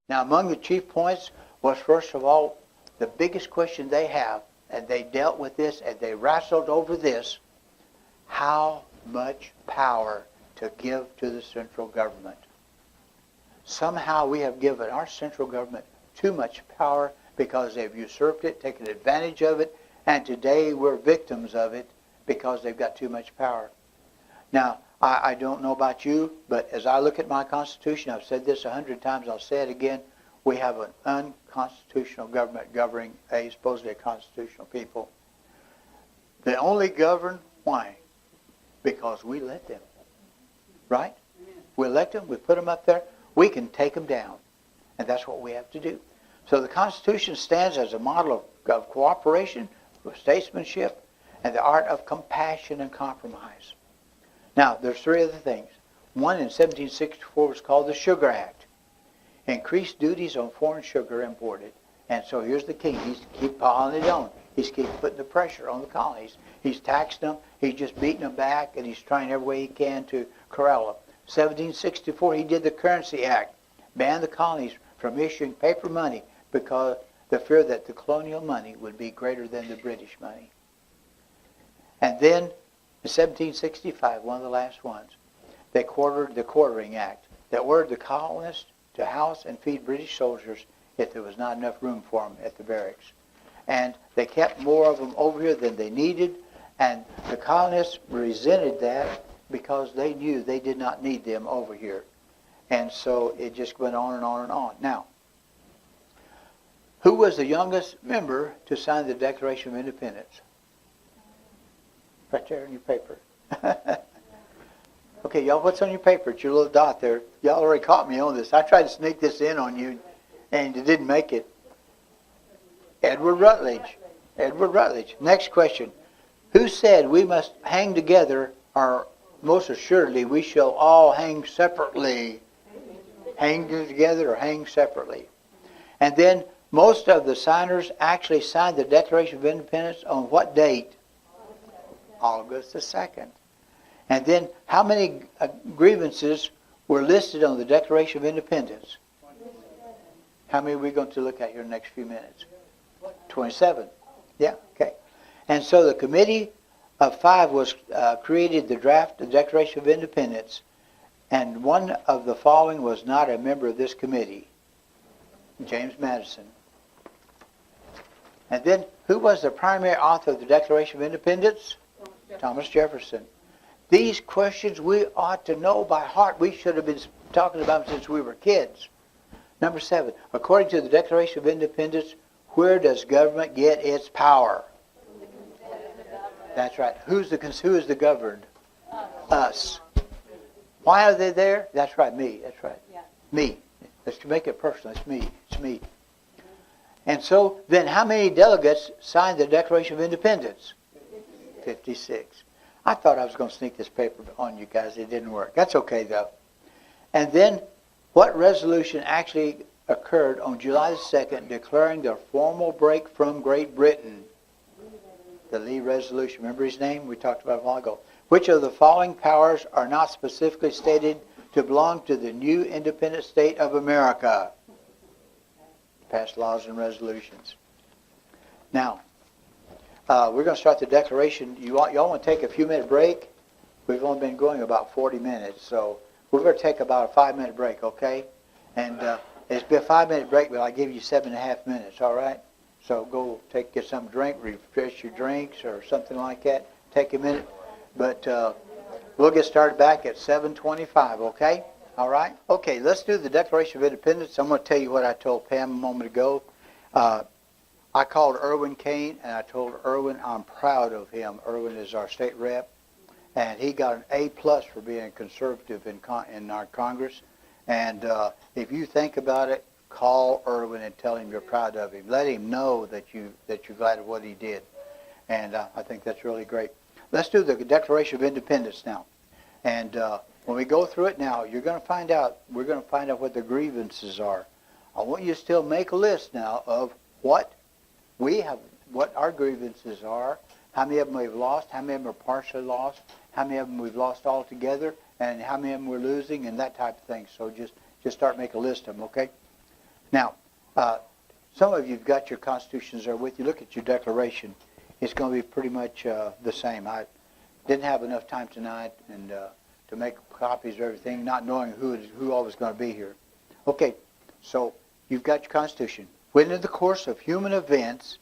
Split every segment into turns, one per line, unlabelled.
Now, among the chief points was, first of all, the biggest question they have, and they dealt with this, and they wrestled over this, how much power to give to the central government. Somehow we have given our central government too much power because they've usurped it, taken advantage of it, and today we're victims of it because they've got too much power. Now, I don't know about you, but as I look at my Constitution, I've said this 100 times, I'll say it again, we have an unconstitutional government governing supposedly a constitutional people. They only govern, why? Because we let them. Right? We elect them, we put them up there, we can take them down. And that's what we have to do. So the Constitution stands as a model of cooperation, of statesmanship, and the art of compassion and compromise. Now, there's three other things. One in 1764 was called the Sugar Act. Increased duties on foreign sugar imported. And so here's the king. He's keep piling it on. He's keep putting the pressure on the colonies. He's taxing them. He's just beating them back, and he's trying every way he can to corral them. 1764, he did the Currency Act. Banned the colonies from issuing paper money because the fear that the colonial money would be greater than the British money. And then, in 1765, one of the last ones, they quartered the Quartering Act that ordered the colonists to house and feed British soldiers if there was not enough room for them at the barracks. And they kept more of them over here than they needed, and the colonists resented that because they knew they did not need them over here. And so it just went on and on and on. Now, who was the youngest member to sign the Declaration of Independence? Right there in your paper. Okay, y'all, what's on your paper? It's your little dot there. Y'all already caught me on this. I tried to sneak this in on you, and you didn't make it. Edward Rutledge. Edward Rutledge. Next question. Who said we must hang together, or most assuredly we shall all hang separately? Hang together or hang separately. And then most of the signers actually signed the Declaration of Independence on what date? August the 2nd. And then how many grievances were listed on the Declaration of Independence? How many are we going to look at here in the next few minutes? 27. Yeah, okay. And so the Committee of Five was created to draft the Declaration of Independence, and one of the following was not a member of this committee, James Madison. And then who was the primary author of the Declaration of Independence? Thomas Jefferson. These questions we ought to know by heart. We should have been talking about them since we were kids. Number 7, according to the Declaration of Independence, where does government get its power? That's right. Who is the governed? Us. Why are they there? That's right, me. That's right. Yeah. Me. Let's make it personal. It's me. It's me. And so, then how many delegates signed the Declaration of Independence? 56. I thought I was going to sneak this paper on you guys. It didn't work. That's okay, though. And then, what resolution actually occurred on July the 2nd declaring their formal break from Great Britain? The Lee Resolution. Remember his name? We talked about it a while ago. Which of the following powers are not specifically stated to belong to the new independent state of America? Pass laws and resolutions. Now, we're going to start the declaration. Y'all want to take a few-minute break? We've only been going about 40 minutes, so we're going to take about a 5-minute break, okay? And it's been a 5-minute break, but I'll give you 7.5 minutes, all right? So go get some drink, refresh your drinks or something like that. Take a minute. But we'll get started back at 7:25, okay? All right? Okay, let's do the Declaration of Independence. I'm going to tell you what I told Pam a moment ago. I called Erwin Cain, and I told Erwin I'm proud of him. Erwin is our state rep, and he got an A+ for being a conservative in our Congress. And if you think about it, call Erwin and tell him you're proud of him. Let him know that you're glad of what he did. And I think that's really great. Let's do the Declaration of Independence now. And when we go through it now, we're going to find out what the grievances are. I want you to still make a list now of what our grievances are, how many of them we've lost, how many of them are partially lost, how many of them we've lost altogether, and how many of them we're losing, and that type of thing. So just start making a list of them, okay? Now, some of you've got your constitutions there with you. Look at your declaration. It's going to be pretty much the same. I didn't have enough time tonight and to make copies of everything, not knowing who all was going to be here. Okay, so you've got your Constitution. When in the course of human events,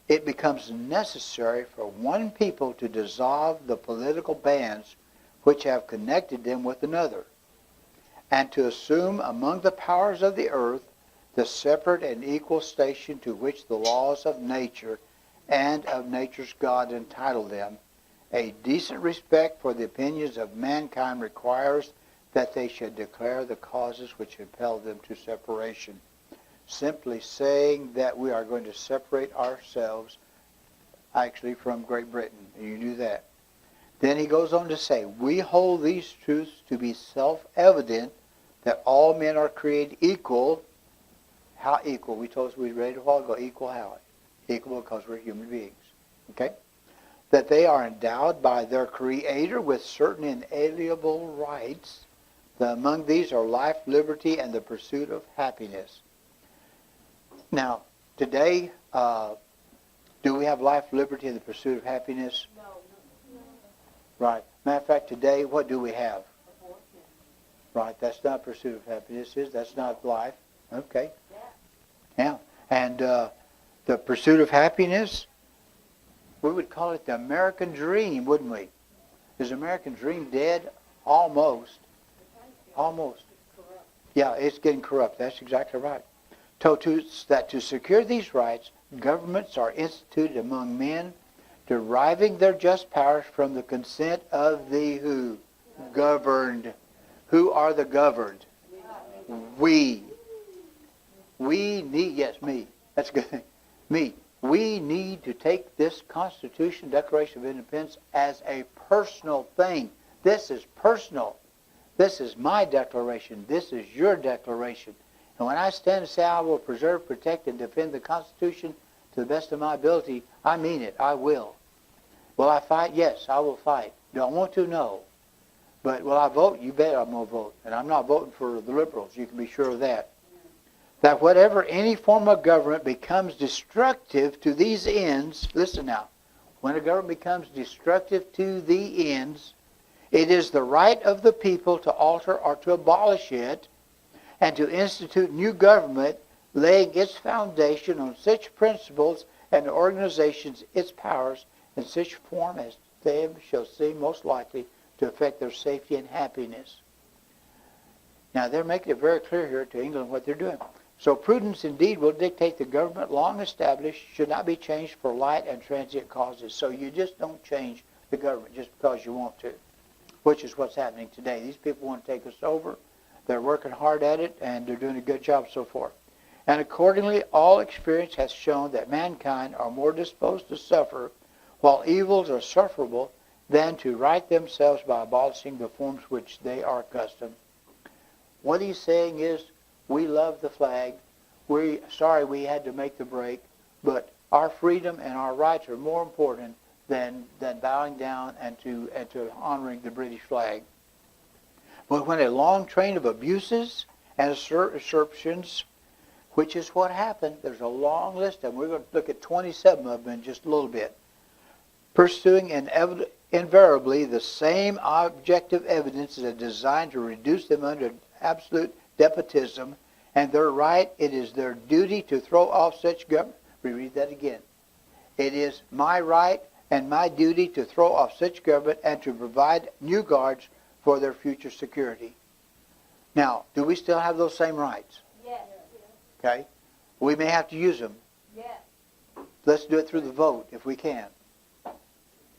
it becomes necessary for one people to dissolve the political bands which have connected them with another, and to assume among the powers of the earth the separate and equal station to which the laws of nature and of nature's God entitle them. A decent respect for the opinions of mankind requires that they should declare the causes which impel them to separation. Simply saying that we are going to separate ourselves actually from Great Britain. You do that. Then he goes on to say, we hold these truths to be self-evident, that all men are created equal. How equal? We read a while ago, equal how? Equal because we're human beings. Okay? That they are endowed by their Creator with certain inalienable rights. Among these are life, liberty, and the pursuit of happiness. Now, today, do we have life, liberty, and the pursuit of happiness? No. Right. Matter of fact, today, what do we have? Abortion. Right. That's not pursuit of happiness. That's not life. Okay. Yeah. And the pursuit of happiness, we would call it the American dream, wouldn't we? Is the American dream dead? Almost. Almost. Yeah, it's getting corrupt. That's exactly right. That to secure these rights, governments are instituted among men, deriving their just powers from the consent of the who? Governed. Who are the governed? We. We need, yes, me. That's good. Me. We need to take this Constitution, Declaration of Independence, as a personal thing. This is personal. This is my declaration. This is your declaration. And when I stand and say I will preserve, protect, and defend the Constitution to the best of my ability, I mean it. I will. Will I fight? Yes, I will fight. Do I want to? No. But will I vote? You bet I'm going to vote. And I'm not voting for the liberals. You can be sure of that. That whatever any form of government becomes destructive to these ends, listen now, when a government becomes destructive to the ends, it is the right of the people to alter or to abolish it and to institute new government, laying its foundation on such principles and organizations, its powers, in such form as they shall seem most likely to affect their safety and happiness. Now, they're making it very clear here to England what they're doing. So prudence indeed will dictate the government long established should not be changed for light and transient causes. So you just don't change the government just because you want to, which is what's happening today. These people want to take us over. They're working hard at it, and they're doing a good job so far. And accordingly, all experience has shown that mankind are more disposed to suffer while evils are sufferable than to right themselves by abolishing the forms which they are accustomed. What he's saying is, we love the flag. Sorry we had to make the break, but our freedom and our rights are more important than bowing down and to honoring the British flag. But when a long train of abuses and usurpations, which is what happened, there's a long list of them. We're going to look at 27 of them in just a little bit. Pursuing invariably the same objective evidence is designed to reduce them under absolute despotism, and their right, it is their duty to throw off such government. Reread that again. It is my right and my duty to throw off such government and to provide new guards for their future security. Now, do we still have those same rights?
Yes.
Okay. We may have to use them.
Yes.
Let's do it through the vote if we can.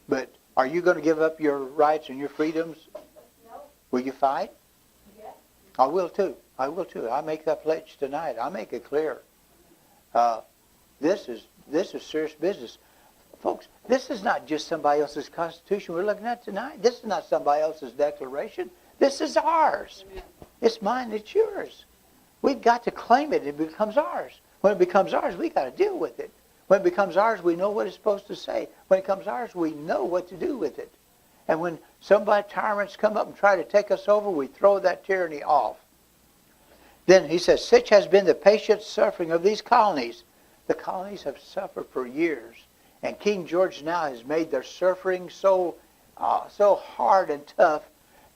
But are you going to give up your rights and your freedoms?
No.
Will you fight?
Yes.
I will too. I will too. I make that pledge tonight. I make it clear. This is serious business. Folks, this is not just somebody else's Constitution we're looking at tonight. This is not somebody else's declaration. This is ours.
Amen.
It's mine, it's yours. We've got to claim it. It becomes ours. When it becomes ours, we've got to deal with it. When it becomes ours, we know what it's supposed to say. When it becomes ours, we know what to do with it. And when tyrants come up and try to take us over, we throw that tyranny off. Then he says, such has been the patient suffering of these colonies. The colonies have suffered for years. And King George now has made their suffering so hard and tough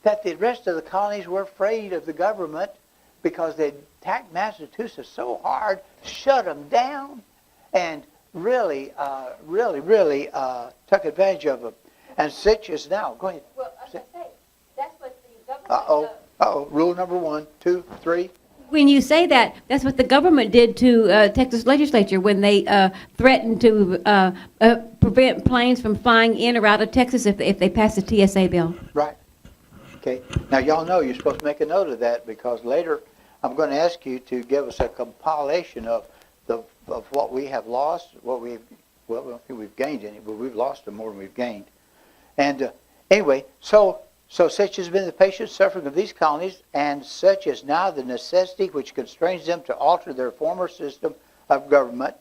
that the rest of the colonies were afraid of the government because they attacked Massachusetts so hard, shut them down, and really took advantage of them. And such is now. Go ahead.
Well, I was going to say, that's what the government does.
Rule number 1, 2, 3.
When you say that, that's what the government did to Texas legislature when they threatened to prevent planes from flying in or out of Texas if they passed the TSA bill.
Right. Okay. Now, y'all know you're supposed to make a note of that because later I'm going to ask you to give us a compilation of what we have lost, I don't think we've gained any, but we've lost them more than we've gained. And anyway, so such has been the patient suffering of these colonies, and such is now the necessity which constrains them to alter their former system of government.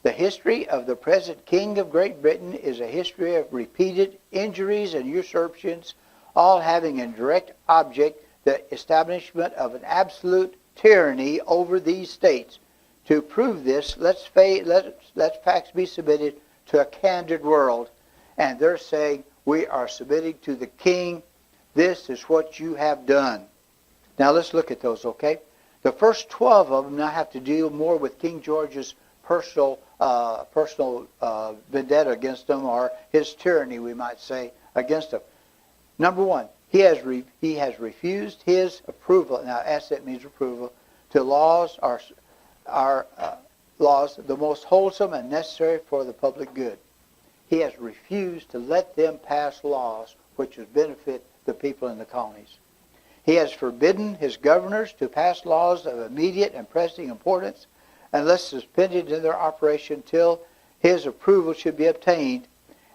The history of the present King of Great Britain is a history of repeated injuries and usurpations, all having in direct object the establishment of an absolute tyranny over these states. To prove this, let facts be submitted to a candid world. And they're saying, we are submitting to the king. This is what you have done. Now let's look at those, okay? The first 12 of them now have to deal more with King George's personal vendetta against them, or his tyranny, we might say, against them. Number 1, he has refused his approval. Now, asset means approval to laws laws the most wholesome and necessary for the public good. He has refused to let them pass laws which would benefit the people in the colonies. He has forbidden his governors to pass laws of immediate and pressing importance unless suspended in their operation till his approval should be obtained.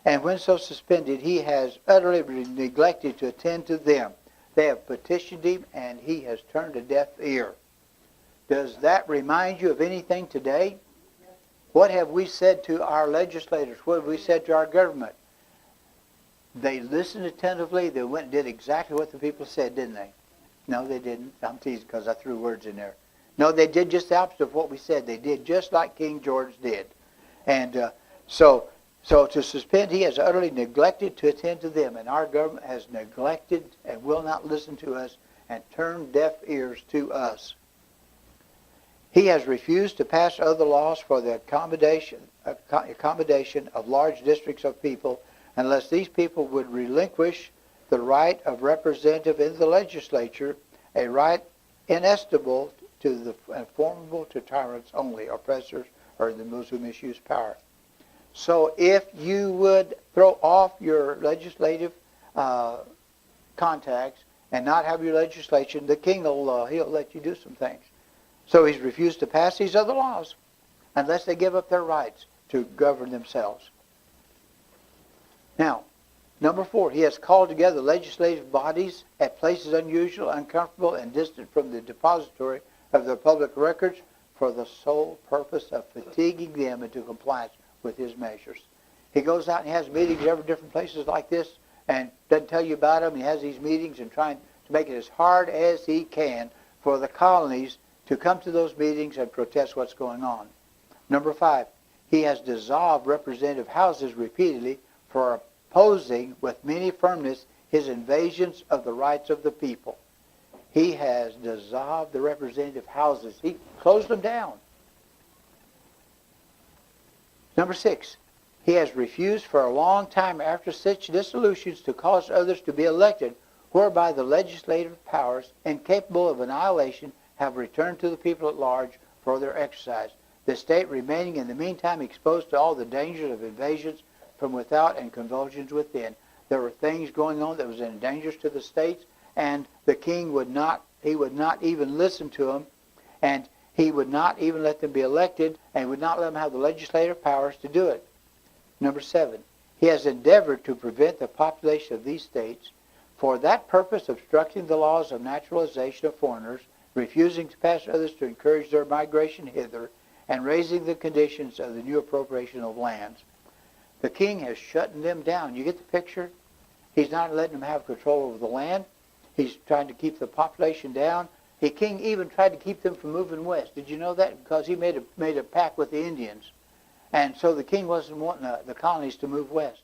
And when so suspended, he has utterly neglected to attend to them. They have petitioned him, and he has turned a deaf ear. Does that remind you of anything today? What have we said to our legislators? What have we said to our government? They listened attentively. They went and did exactly what the people said, didn't they? No, they didn't. I'm teasing because I threw words in there. No, they did just the opposite of what we said. They did just like King George did. And so to suspend, he has utterly neglected to attend to them. And our government has neglected and will not listen to us and turned deaf ears to us. He has refused to pass other laws for the accommodation of large districts of people unless these people would relinquish the right of representative in the legislature, a right inestimable to the formidable to tyrants only, oppressors, or those who misuse power. So if you would throw off your legislative contacts and not have your legislation, the king he'll let you do some things. So he's refused to pass these other laws unless they give up their rights to govern themselves. Now, number 4, he has called together legislative bodies at places unusual, uncomfortable, and distant from the depository of their public records for the sole purpose of fatiguing them into compliance with his measures. He goes out and he has meetings every different places like this and doesn't tell you about them. He has these meetings and trying to make it as hard as he can for the colonies to come to those meetings and protest what's going on. Number 5, he has dissolved representative houses repeatedly for opposing with many firmness his invasions of the rights of the people. He has dissolved the representative houses. He closed them down. Number 6, he has refused for a long time after such dissolutions to cause others to be elected, whereby the legislative powers, incapable of annihilation, have returned to the people at large for their exercise, the state remaining in the meantime exposed to all the dangers of invasions from without and convulsions within. There were things going on that was in dangers to the states, and the king would not even listen to them, and he would not even let them be elected, and would not let them have the legislative powers to do it. Number 7, he has endeavored to prevent the population of these states, for that purpose obstructing the laws of naturalization of foreigners, refusing to pass others to encourage their migration hither, and raising the conditions of the new appropriation of lands. The king has shut them down. You get the picture? He's not letting them have control over the land. He's trying to keep the population down, The king even tried to keep them from moving west. Did you know that? Because he made a pact with the Indians. And so the king wasn't wanting the colonies to move west.